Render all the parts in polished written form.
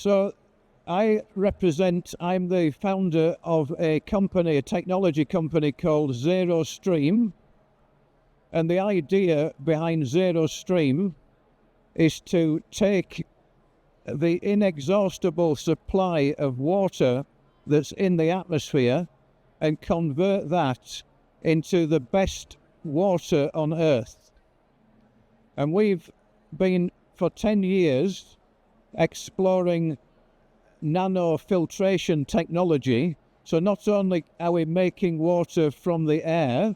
So I'm the founder of a technology company called Xerostream. And the idea behind Xerostream is to take the inexhaustible supply of water that's in the atmosphere and convert that into the best water on Earth. And we've been for 10 years exploring nanofiltration technology. So not only are we making water from the air,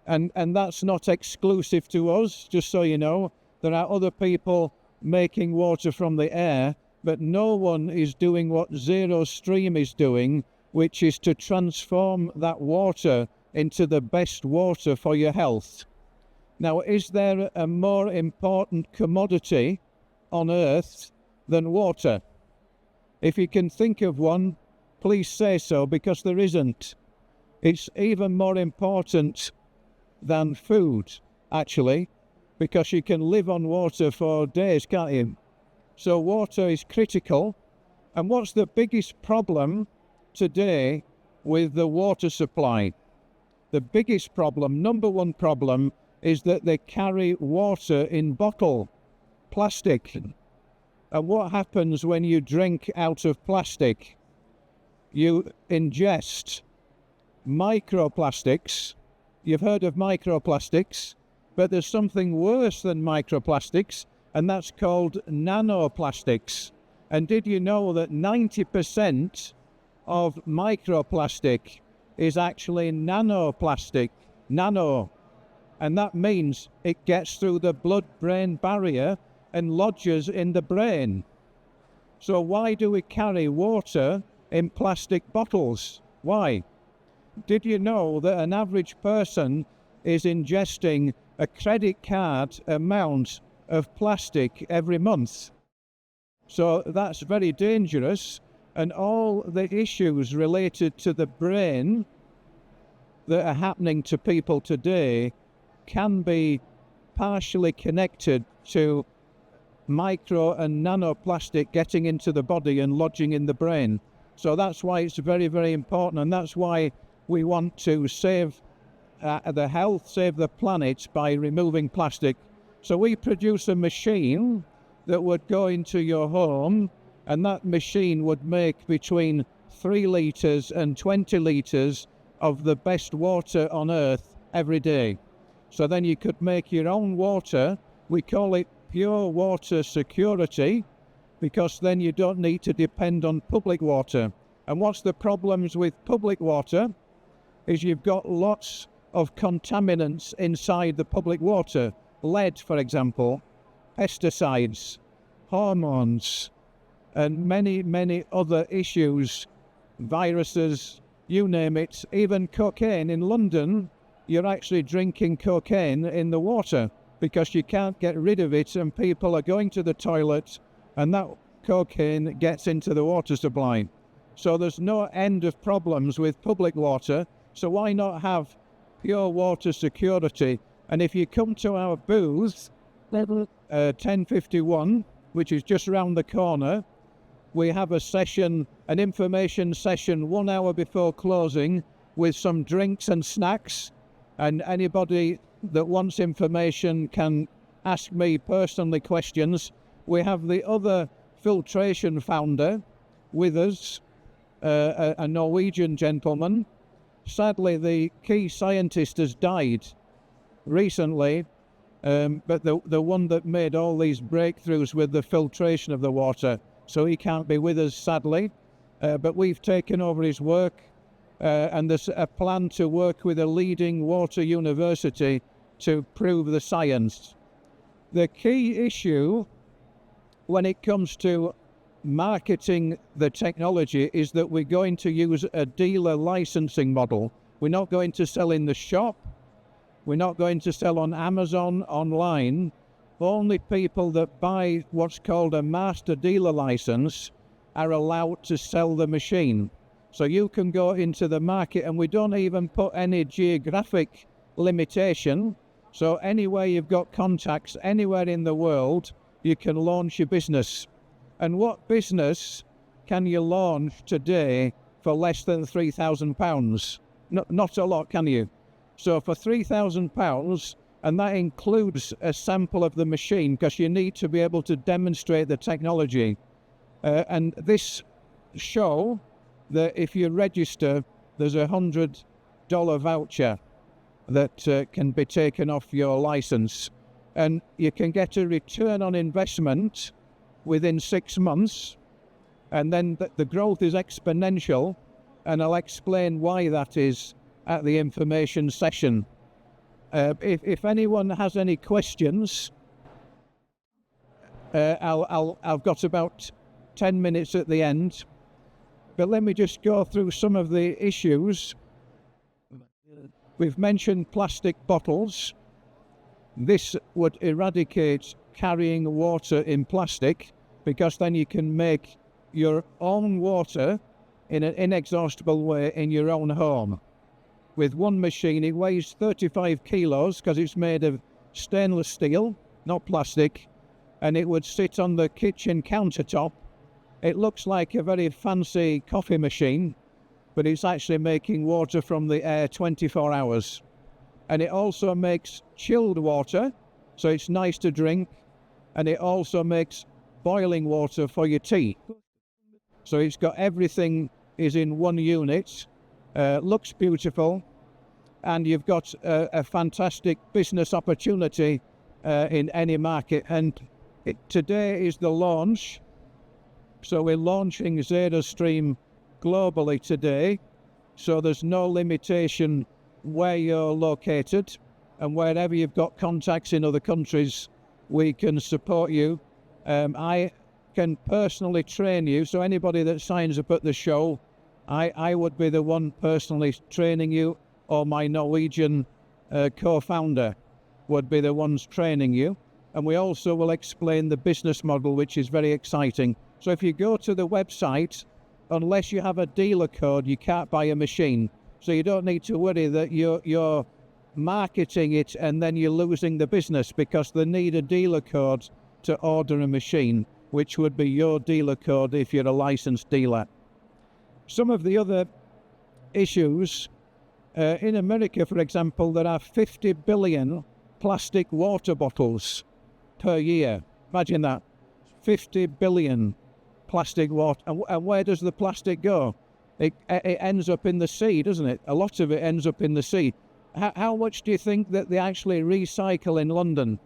and that's not exclusive to us, just so you know, there are other people making water from the air, but no one is doing what Xerostream is doing, which is to transform that water into the best water for your health. Now, is there a more important commodity on Earth than water? If you can think of one, please say so, because there isn't. It's even more important than food, actually, because you can live on water for days, can't you? So water is critical. And what's the biggest problem today with the water supply? The biggest problem, number one problem, is that they carry water in bottle, plastic. And what happens when you drink out of plastic? You ingest microplastics. You've heard of microplastics, but there's something worse than microplastics, and that's called nanoplastics. And did you know that 90% of microplastic is actually nanoplastic? Nano. And that means it gets through the blood-brain barrier and lodges in the brain. So why do we carry water in plastic bottles? Why? Did you know that an average person is ingesting a credit card amount of plastic every month? So that's very dangerous, and all the issues related to the brain that are happening to people today can be partially connected to micro and nanoplastic getting into the body and lodging in the brain. So that's why it's very, very important, and that's why we want to save the health, save the planet by removing plastic. So we produce a machine that would go into your home, and that machine would make between 3 litres and 20 litres of the best water on Earth every day. So then you could make your own water. We call it pure water security, because then you don't need to depend on public water. And what's the problems with public water is you've got lots of contaminants inside the public water. Lead, for example, pesticides, hormones, and many, many other issues, viruses, you name it. Even cocaine. In London, you're actually drinking cocaine in the water because you can't get rid of it, and people are going to the toilet and that cocaine gets into the water supply. So there's no end of problems with public water. So why not have pure water security? And if you come to our booth, 1051, which is just around the corner, we have a session, an information session 1 hour before closing with some drinks and snacks. And anybody that wants information can ask me personally questions. We have the other filtration founder with us, a Norwegian gentleman. Sadly, the key scientist has died recently, but the one that made all these breakthroughs with the filtration of the water, so he can't be with us, sadly. But we've taken over his work, and there's a plan to work with a leading water university to prove the science. The key issue when it comes to marketing the technology is that we're going to use a dealer licensing model. We're not going to sell in the shop. We're not going to sell on Amazon online. Only people that buy what's called a master dealer license are allowed to sell the machine. So you can go into the market, and we don't even put any geographic limitation. So anywhere you've got contacts, anywhere in the world, you can launch your business. And what business can you launch today for less than £3,000? Not a lot, can you? So for £3,000, and that includes a sample of the machine, because you need to be able to demonstrate the technology. And this show that if you register, there's $100 voucher that can be taken off your license, and you can get a return on investment within 6 months, and then the growth is exponential, and I'll explain why that is at the information session. If anyone has any questions, I've got about 10 minutes at the end, but let me just go through some of the issues. We've mentioned plastic bottles. This would eradicate carrying water in plastic, because then you can make your own water in an inexhaustible way in your own home. With one machine, it weighs 35 kilos because it's made of stainless steel, not plastic, and it would sit on the kitchen countertop. It looks like a very fancy coffee machine, but it's actually making water from the air 24 hours. And it also makes chilled water, so it's nice to drink, and it also makes boiling water for your tea. So it's got everything is in one unit, looks beautiful, and you've got a fantastic business opportunity in any market. And today is the launch, so we're launching Xerostream globally today, so there's no limitation where you're located, and wherever you've got contacts in other countries, we can support you. I can personally train you, so anybody that signs up at the show, I would be the one personally training you, or my Norwegian co-founder would be the ones training you. And we also will explain the business model, which is very exciting. So if you go to the website, unless you have a dealer code, you can't buy a machine. So you don't need to worry that you're marketing it and then you're losing the business, because they need a dealer code to order a machine, which would be your dealer code if you're a licensed dealer. Some of the other issues, in America, for example, there are 50 billion plastic water bottles per year. Imagine that, 50 billion plastic water. And where does the plastic go? It ends up in the sea, doesn't it? A lot of it ends up in the sea. How much do you think that they actually recycle in London?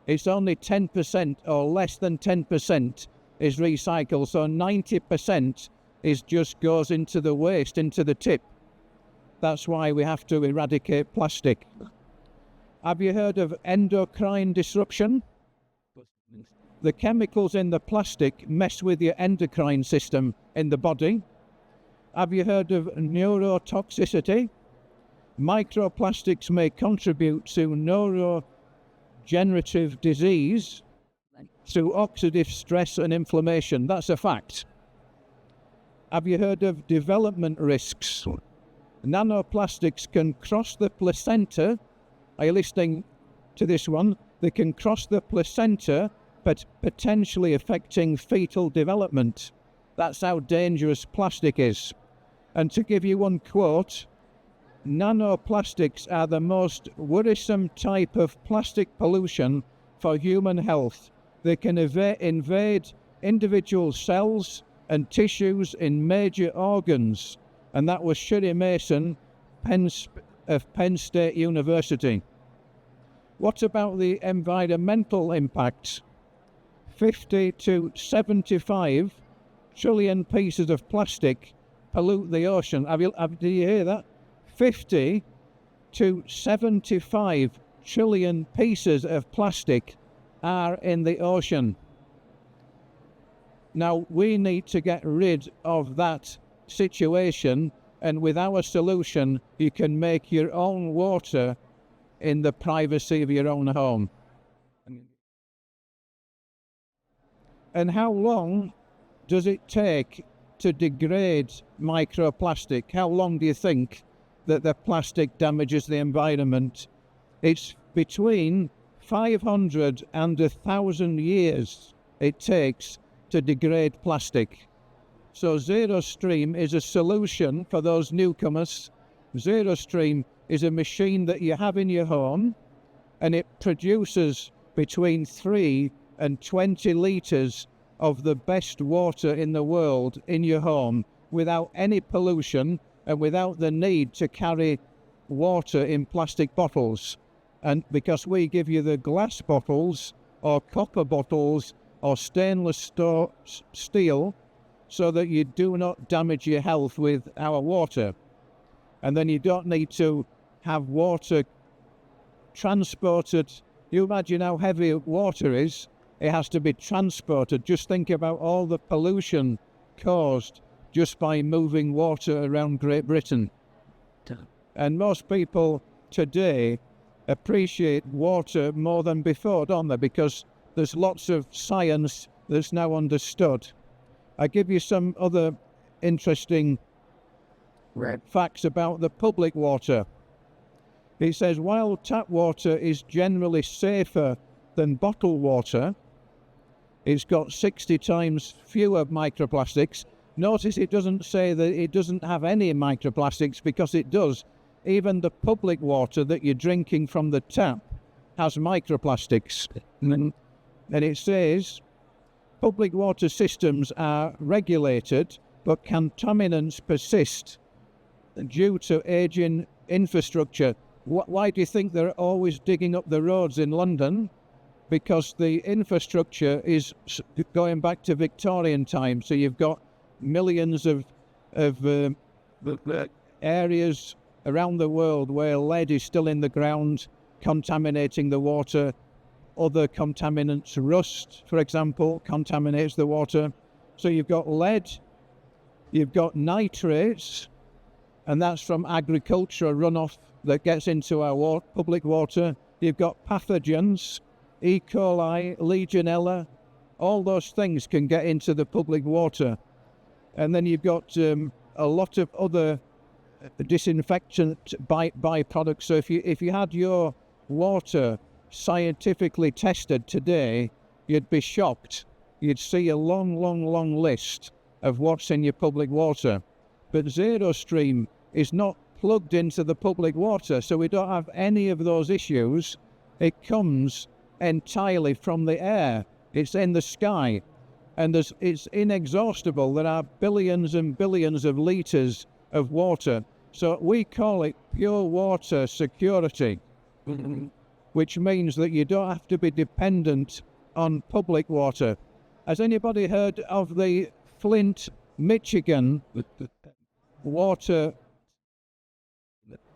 It's only 10% or less than 10% is recycled. So 90% just goes into the waste, into the tip. That's why we have to eradicate plastic. Have you heard of endocrine disruption? The chemicals in the plastic mess with your endocrine system in the body. Have you heard of neurotoxicity? Microplastics may contribute to neurodegenerative disease through oxidative stress and inflammation. That's a fact. Have you heard of development risks? Nanoplastics can cross the placenta. Are you listening to this one? They can cross the placenta, but potentially affecting fetal development. That's how dangerous plastic is. And to give you one quote, nanoplastics are the most worrisome type of plastic pollution for human health. They can invade individual cells and tissues in major organs. And that was Shirley Mason of Penn State University. What about the environmental impact? 50 to 75 trillion pieces of plastic pollute the ocean. Did you hear that? 50 to 75 trillion pieces of plastic are in the ocean. Now, we need to get rid of that situation, and with our solution, you can make your own water in the privacy of your own home. And how long does it take to degrade microplastic? How long do you think that the plastic damages the environment? It's between 500 and 1,000 years. it takes to degrade plastic. So Xerostream is a solution for those newcomers. Xerostream is a machine that you have in your home, and it produces between 3 and 20 litres of the best water in the world in your home without any pollution and without the need to carry water in plastic bottles. And because we give you the glass bottles or copper bottles or stainless steel, so that you do not damage your health with our water. And then you don't need to have water transported. You imagine how heavy water is. It has to be transported. Just think about all the pollution caused just by moving water around Great Britain. And most people today appreciate water more than before, don't they? Because there's lots of science that's now understood. I give you some other interesting facts about the public water. It says, while tap water is generally safer than bottled water, it's got 60 times fewer microplastics. Notice it doesn't say that it doesn't have any microplastics, because it does. Even the public water that you're drinking from the tap has microplastics. And it says, public water systems are regulated, but contaminants persist due to aging infrastructure. Why do you think they're always digging up the roads in London? Because the infrastructure is going back to Victorian times. So you've got millions of areas around the world where lead is still in the ground, contaminating the water. Other contaminants, rust, for example, contaminates the water. So you've got lead, you've got nitrates, and that's from agricultural runoff that gets into our public water. You've got pathogens, E. coli, Legionella, all those things can get into the public water. And then you've got a lot of other disinfectant byproducts. So if you had your water scientifically tested today, you'd be shocked. You'd see a long list of what's in your public water. But Xerostream is not plugged into the public water, so we don't have any of those issues. It comes entirely from the air. It's in the sky, and it's inexhaustible. There are billions and billions of litres of water. So we call it pure water security, which means that you don't have to be dependent on public water. Has anybody heard of the Flint, Michigan water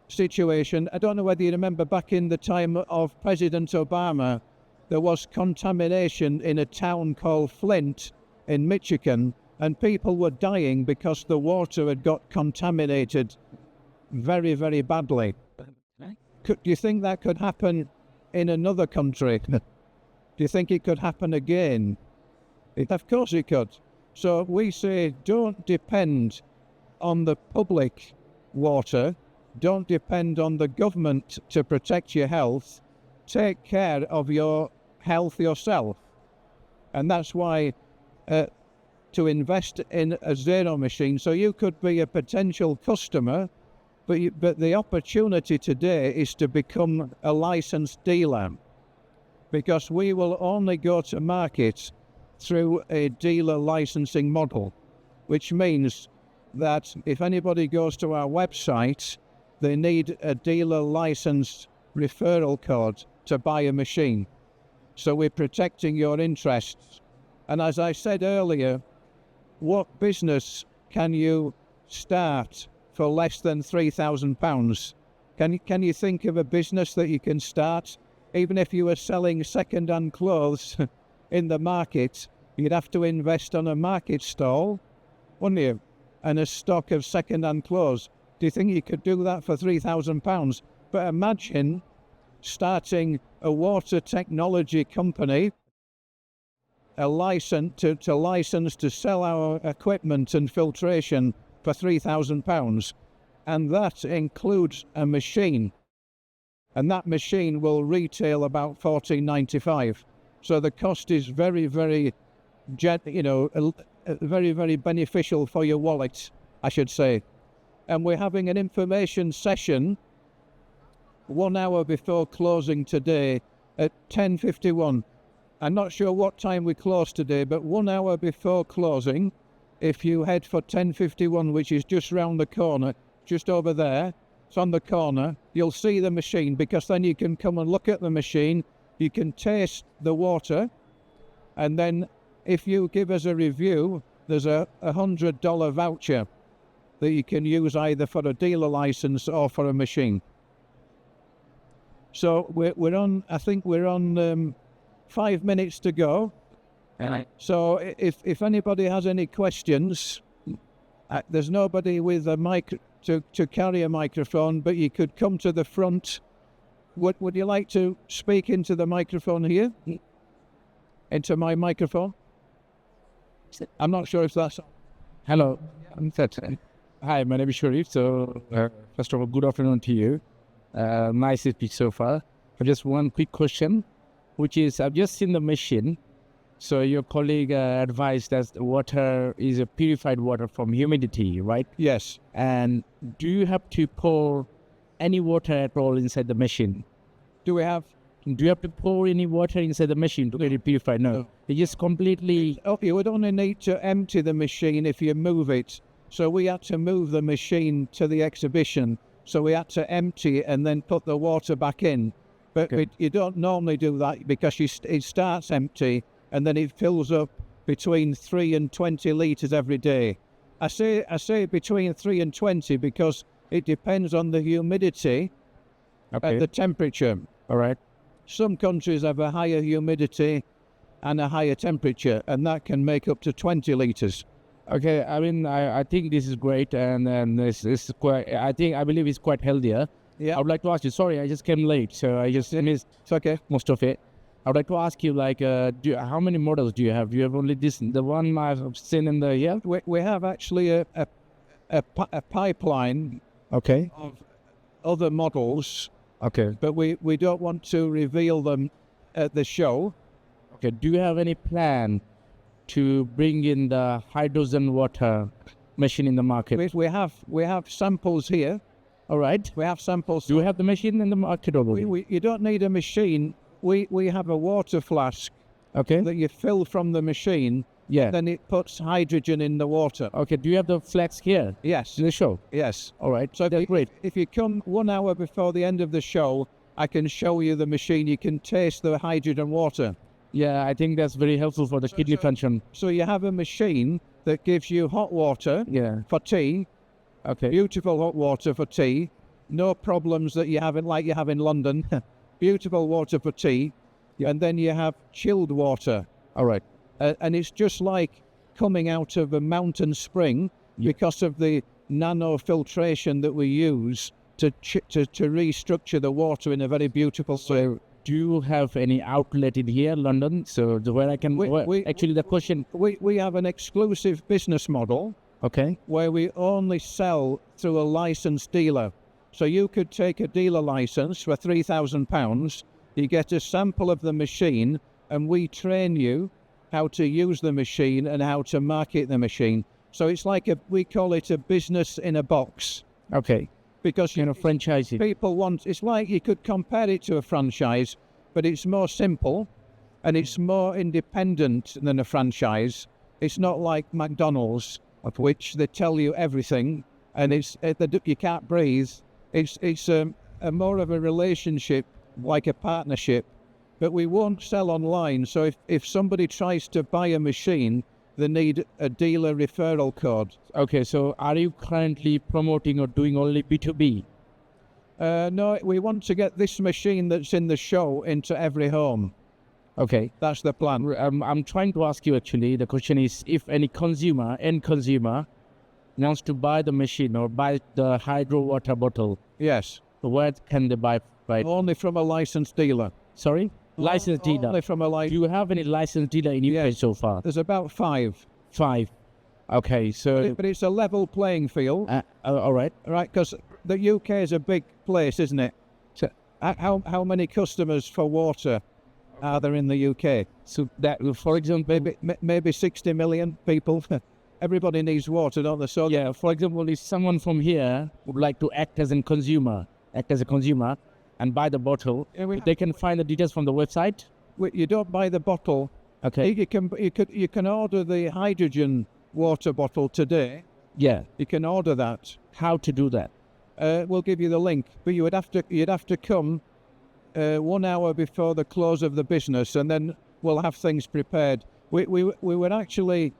situation? I don't know whether you remember, back in the time of President Obama, there was contamination in a town called Flint in Michigan, and people were dying because the water had got contaminated very, very badly. Do you think that could happen in another country? Do you think it could happen again? Of course it could. So we say, don't depend on the public water. Don't depend on the government to protect your health. Take care of your health yourself. And that's why to invest in a Xero machine, so you could be a potential customer, but the opportunity today is to become a licensed dealer, because we will only go to market through a dealer licensing model, which means that if anybody goes to our website, they need a dealer license referral code to buy a machine. So we're protecting your interests. And as I said earlier, what business can you start for less than £3,000? Can you think of a business that you can start? Even if you were selling second-hand clothes in the market, you'd have to invest on a market stall, wouldn't you? And a stock of second-hand clothes. Do you think you could do that for £3,000? But imagine starting a water technology company, a license to sell our equipment and filtration for £3,000, and that includes a machine, and that machine will retail about $14.95. So the cost is very, very very, very beneficial for your wallet, I should say. And we're having an information session 1 hour before closing today at 10:51. I'm not sure what time we close today, but 1 hour before closing, if you head for 10:51, which is just round the corner, just over there, it's on the corner, you'll see the machine, because then you can come and look at the machine, you can taste the water, and then if you give us a review, there's a $100 voucher that you can use either for a dealer license or for a machine. So we're on, I think we're on 5 minutes to go. So if anybody has any questions, there's nobody with a mic to carry a microphone, but you could come to the front. Would you like to speak into the microphone here? Into my microphone? I'm not sure if that's... Hello. Hi, my name is Sharif. So, first of all, good afternoon to you. Nice speech so far. Just one quick question, which is, I've just seen the machine. So your colleague advised that water is a purified water from humidity, right? Yes. And do you have to pour any water at all inside the machine? Do you have to pour any water inside the machine to get it purified? No. It just completely... Oh, you would only need to empty the machine if you move it. So we had to move the machine to the exhibition. So we had to empty it and then put the water back in. But you don't normally do that because it starts empty and then it fills up between 3 and 20 litres every day. I say between 3 and 20 because it depends on the humidity and the temperature. All right. Some countries have a higher humidity and a higher temperature, and that can make up to 20 litres. Okay, I mean, I think this is great, and this is quite, I believe it's quite healthier. Yeah. I would like to ask you, sorry, I just came late, so I just missed most of it. I would like to ask you, like, how many models do you have? Do you have only the one I've seen in the year? We have actually a pipeline of other models. Okay. But we don't want to reveal them at the show. Okay, do you have any plan to bring in the hydrogen water machine in the market? We have samples here. All right. We have samples. Do you have the machine in the market already? You don't need a machine. We have a water flask that you fill from the machine. Yeah. Then it puts hydrogen in the water. Okay. Do you have the flask here? Yes. In the show? Yes. All right. So that's great. If you come 1 hour before the end of the show, I can show you the machine. You can taste the hydrogen water. Yeah, I think that's very helpful for the kidney function. So you have a machine that gives you hot water for tea. Okay. Beautiful hot water for tea. No problems that you have in London. Beautiful water for tea. Yeah. And then you have chilled water. All right. And it's just like coming out of a mountain spring because of the nanofiltration that we use to restructure the water in a very beautiful way. Do you have any outlet in here, London? So where I can... actually, the question... We have an exclusive business model. Okay. Where we only sell through a licensed dealer. So you could take a dealer license for £3,000. You get a sample of the machine, and we train you how to use the machine and how to market the machine. So it's like we call it a business in a box. Okay. Because franchising. People want, it's like you could compare it to a franchise, but it's more simple and it's more independent than a franchise. It's not like McDonald's, of which they tell you everything and you can't breathe. It's a more of a relationship, like a partnership, but we won't sell online. So if somebody tries to buy a machine, they need a dealer referral code. Okay, so are you currently promoting or doing only B2B? No, we want to get this machine that's in the show into every home. Okay. That's the plan. I'm trying to ask you actually, the question is, if any end consumer, wants to buy the machine or buy the hydro water bottle. Yes. Where can they buy? Only from a licensed dealer. Sorry? Licensed dealer. Only from a licensed. Do you have any licensed dealer in UK so far? There's about 5. 5. Okay, so... But it's a level playing field. All right. Right, because the UK is a big place, isn't it? So how many customers for water? are there in the UK. So that, for example, Maybe 60 million people. Everybody needs water, don't they? So yeah, for example, if someone from here would like to act as a consumer, and buy the bottle, they can find the details from the website. you don't buy the bottle. Okay. You can order the hydrogen water bottle today. Yeah. You can order that. How to do that? We'll give you the link, but you'd have to come 1 hour before the close of the business, and then we'll have things prepared. We were actually.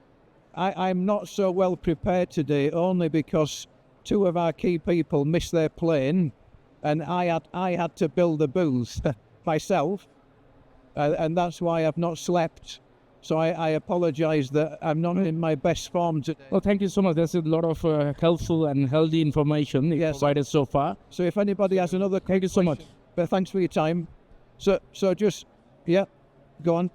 I'm not so well prepared today, only because 2 of our key people missed their plane, and I had to build the booth myself, and that's why I've not slept. So I apologise that I'm not in my best form today. Well, thank you so much. There's a lot of helpful and healthy information provided so far. So if anybody has another question, Thank you so much. But thanks for your time. So just, yeah, go on.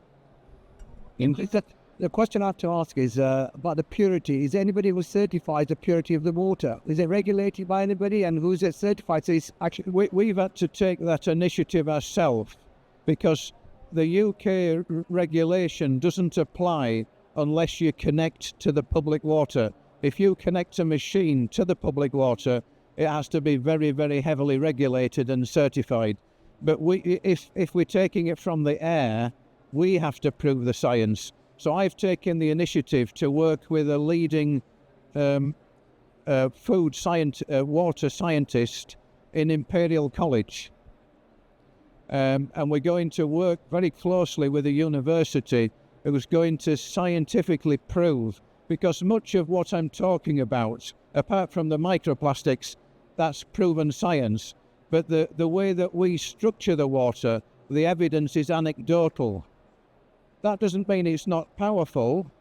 The question I have to ask is about the purity. Is there anybody who certifies the purity of the water? Is it regulated by anybody, and who's it certified? So it's actually We've had to take that initiative ourselves, because the UK regulation doesn't apply unless you connect to the public water. If you connect a machine to the public water, it has to be very, very heavily regulated and certified. But if we're taking it from the air, we have to prove the science. So I've taken the initiative to work with a leading water scientist in Imperial College. And we're going to work very closely with a university who's going to scientifically prove, because much of what I'm talking about, apart from the microplastics, that's proven science. But the way that we structure the water, the evidence is anecdotal. That doesn't mean it's not powerful,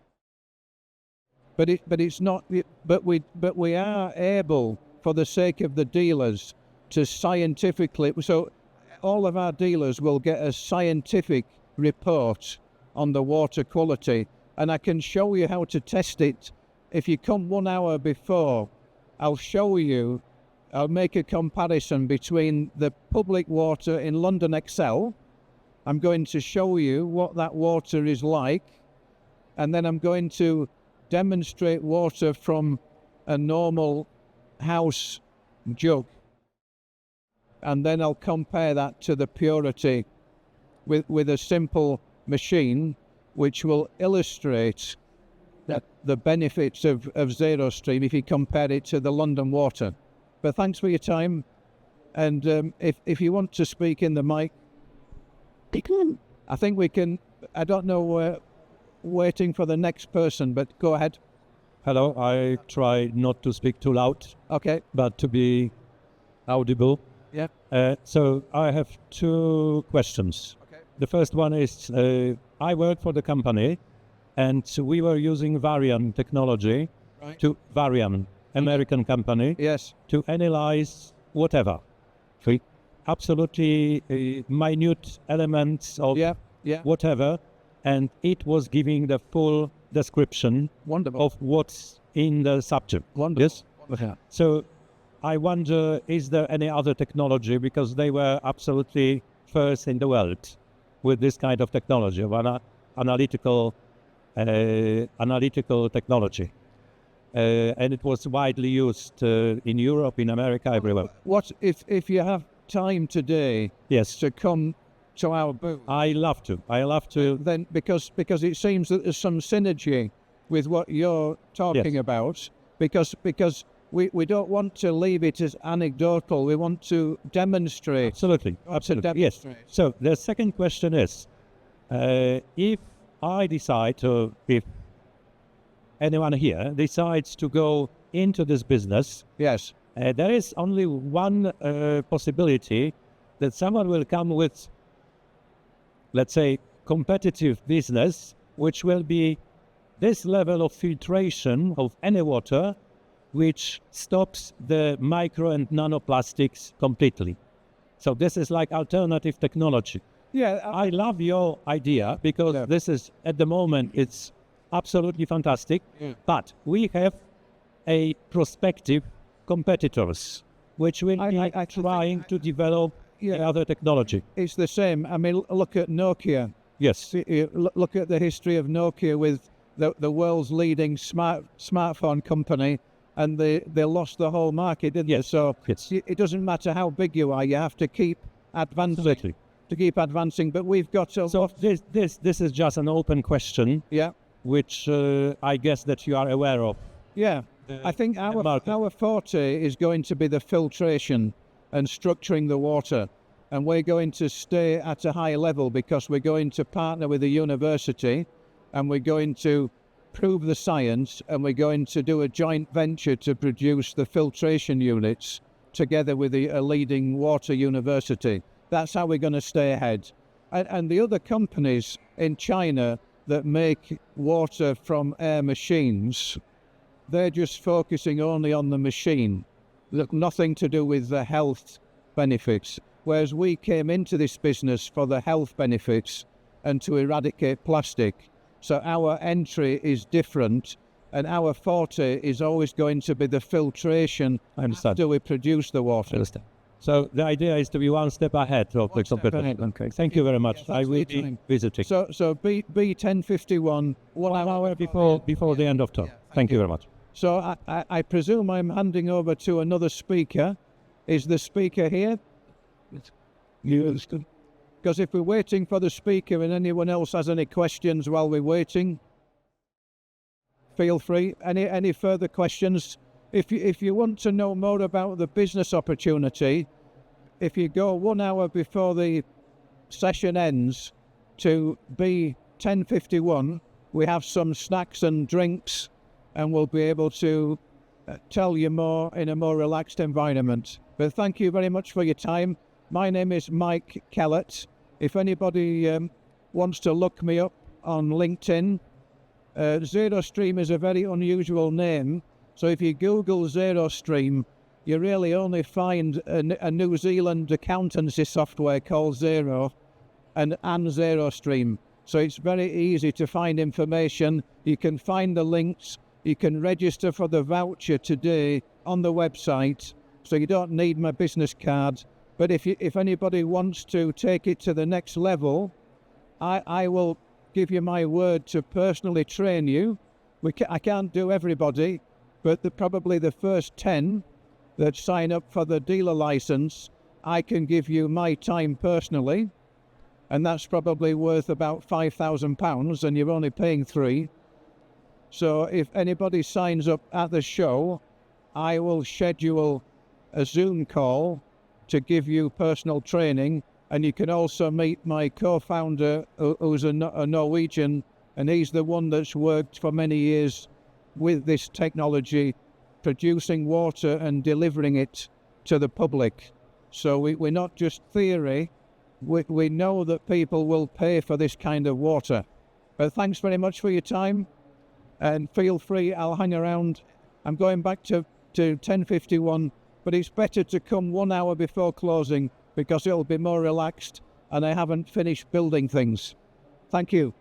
but it's not. But we are able, for the sake of the dealers, to scientifically. So all of our dealers will get a scientific report on the water quality, and I can show you how to test it. If you come 1 hour before, I'll show you. I'll make a comparison between the public water in London Excel. I'm going to show you what that water is like, and then I'm going to demonstrate water from a normal house jug, and then I'll compare that to the purity with a simple machine, which will illustrate the benefits of Xerostream if you compare it to the London water. But thanks for your time, and if you want to speak in the mic, I think we can. I don't know, waiting for the next person, but go ahead. Hello, I try not to speak too loud, Okay. but to be audible. Yeah. So I have 2 questions. Okay. The first one is, I work for the company, and we were using Varian technology, Right. Varian, American company, Yes. to analyze whatever. Absolutely minute elements of Yeah. whatever, and it was giving the full description Wonderful. of what's in the subject. Wonderful. Yes. So I wonder, is there any other technology, because they were absolutely first in the world with this kind of technology, of analytical technology, and it was widely used in Europe, in America, everywhere. What if you have time today? Yes, To come to our booth, I love to. then because it seems that there's some synergy with what you're talking Yes. about, because we don't want to leave it as anecdotal. We want to demonstrate. Absolutely. Yes. demonstrate. So the second question is, if I decide to, if anyone here decides to go into this business, Yes. there is only one possibility, that someone will come with, let's say, competitive business, which will be this level of filtration of any water, which stops the micro and nanoplastics completely. So this is like alternative technology. Yeah. I love your idea, because this is, at the moment, it's absolutely fantastic. Yeah. But we have a prospective competitors, which will be I actually trying to develop the other technology. It's the same. I mean, look at Nokia. Yes. Look at the history of Nokia with the world's leading smartphone company, and they lost the whole market, didn't they? So Yes. it doesn't matter how big you are, you have to keep advancing. Absolutely. To keep advancing, but we've got to. So this is just an open question, Yeah, which I guess that you are aware of. yeah. I think our forte is going to be the filtration and structuring the water, and we're going to stay at a high level because we're going to partner with the university, and we're going to prove the science, and we're going to do a joint venture to produce the filtration units together with a leading water university. That's how we're going to stay ahead. And the other companies in China that make water from air machines, they're just focusing only on the machine. Look, nothing to do with the health benefits. Whereas we came into this business for the health benefits and to eradicate plastic. So our entry is different, and our forte is always going to be the filtration after we produce the water. So the idea is to be one step ahead of the competition. Okay, thank you very much. I will be visiting. So B 1051, 1 hour before the end of talk. Thank you very much. So I presume I'm handing over to another speaker. Is the speaker here? Because if we're waiting for the speaker and anyone else has any questions while we're waiting, feel free. Any further questions? If you want to know more about the business opportunity, if you go 1 hour before the session ends to B 1051, we have some snacks and drinks, and we'll be able to tell you more in a more relaxed environment. But thank you very much for your time. My name is Mike Kellett. If anybody wants to look me up on LinkedIn, Xerostream is a very unusual name. So if you Google Xerostream, you really only find a New Zealand accountancy software called Xero and Xerostream. So it's very easy to find information. You can find the links. You can register for the voucher today on the website. So you don't need my business card. But if anybody wants to take it to the next level, I will give you my word to personally train you. I can't do everybody, but probably the first 10 that sign up for the dealer license, I can give you my time personally, and that's probably worth about £5,000, and you're only paying 3. So if anybody signs up at the show, I will schedule a Zoom call to give you personal training, and you can also meet my co-founder, who's a Norwegian, and he's the one that's worked for many years with this technology, producing water and delivering it to the public. So we're not just theory, we know that people will pay for this kind of water. But thanks very much for your time, and feel free, I'll hang around. I'm going back to 1051, but it's better to come 1 hour before closing because it'll be more relaxed and I haven't finished building things. Thank you.